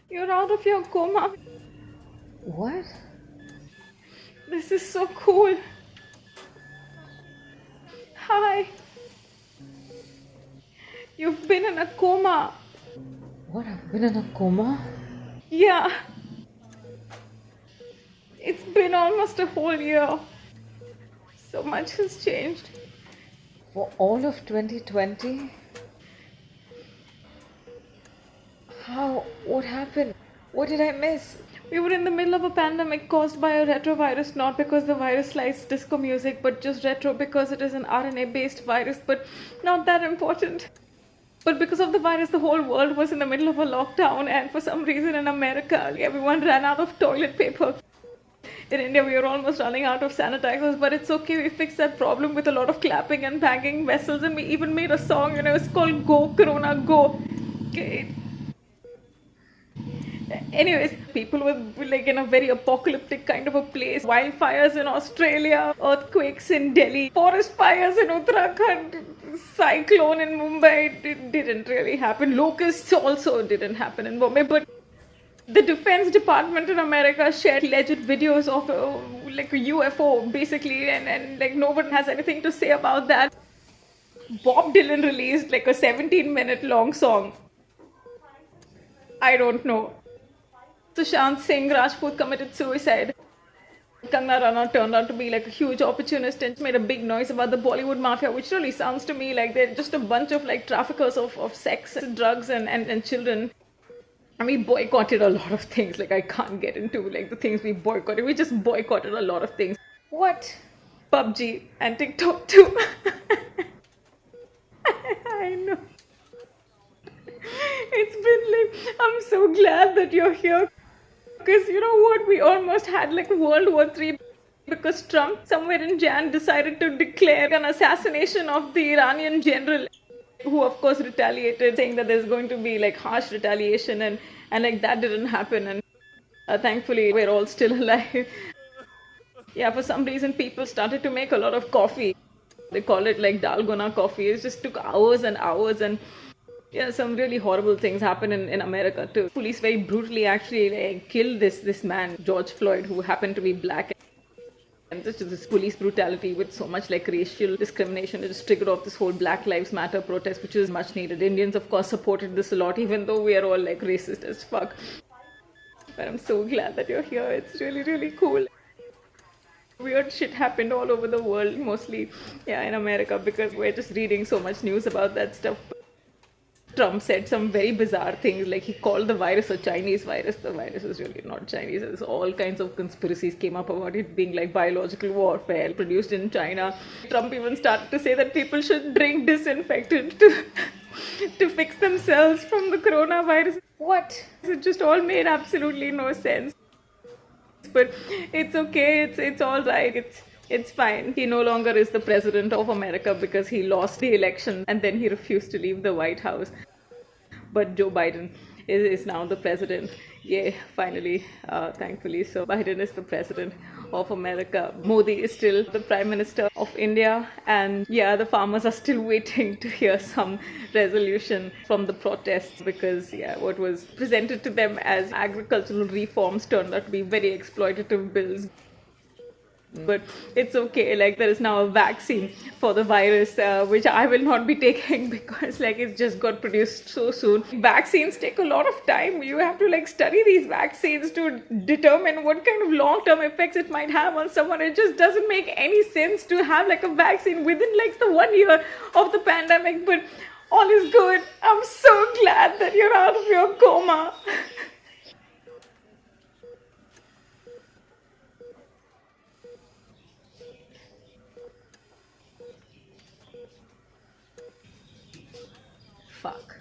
You're out of your coma. What? This is so cool. Hi. You've been in a coma. What? I've been in a coma? Yeah. It's been almost a whole year. So much has changed. For all of 2020? How? What happened? What did I miss? We were in the middle of a pandemic caused by a retrovirus, not because the virus likes disco music, but just retro because it is an RNA based virus, but not that important. But because of the virus, the whole world was in the middle of a lockdown, and for some reason in America, everyone ran out of toilet paper. In India, we are almost running out of sanitizers, but it's okay. We fixed that problem with a lot of clapping and banging vessels, and we even made a song, it's called Go Corona Go. Okay. Anyways, people were like in a very apocalyptic kind of a place. Wildfires in Australia, earthquakes in Delhi, forest fires in Uttarakhand, cyclone in Mumbai. It didn't really happen. Locusts also didn't happen in Bombay, but the Defense Department in America shared alleged videos of like a UFO basically, and like no one has anything to say about that. Bob Dylan released like a 17-minute long song. I don't know. Sushant Singh Rajput committed suicide. Kangna Rana turned out to be like a huge opportunist and made a big noise about the Bollywood mafia, which really sounds to me like they're just a bunch of like traffickers of sex, drugs, and children. And we boycotted a lot of things. Like I can't get into like the things we boycotted. We just boycotted a lot of things. What? PUBG and TikTok too. I know. It's been like, I'm so glad that you're here. Because you know what? We almost had like World War III because Trump, somewhere in Jan, decided to declare an assassination of the Iranian general, who of course retaliated, saying that there's going to be like harsh retaliation, and like that didn't happen. And thankfully, we're all still alive. Yeah, for some reason, people started to make a lot of coffee. They call it like dalgona coffee. It just took hours and hours, and yeah, some really horrible things happen in America too. Police very brutally actually like, killed this man, George Floyd, who happened to be black. And this police brutality with so much like racial discrimination, it just triggered off this whole Black Lives Matter protest, which is much needed. Indians, of course, supported this a lot, even though we are all like racist as fuck. But I'm so glad that you're here. It's really, really cool. Weird shit happened all over the world, mostly, yeah, in America, because we're just reading so much news about that stuff. Trump said some very bizarre things, like he called the virus a Chinese virus. The virus is really not Chinese. There's all kinds of conspiracies came up about it being like biological warfare produced in China. Trump even started to say that people should drink disinfectant to fix themselves from the coronavirus. What? It just all made absolutely no sense. But it's okay. It's all right. It's fine. He no longer is the president of America because he lost the election and then he refused to leave the White House. But Joe Biden is now the president. Yay, finally, thankfully. So Biden is the president of America. Modi is still the prime minister of India. And yeah, the farmers are still waiting to hear some resolution from the protests because, yeah, what was presented to them as agricultural reforms turned out to be very exploitative bills. But it's okay, like there is now a vaccine for the virus, which I will not be taking because like it just got produced so soon. Vaccines take a lot of time. You have to like study these vaccines to determine what kind of long-term effects it might have on someone. It just doesn't make any sense to have like a vaccine within like the 1 year of the pandemic. But all is good. I'm so glad that you're out of your coma. Fuck.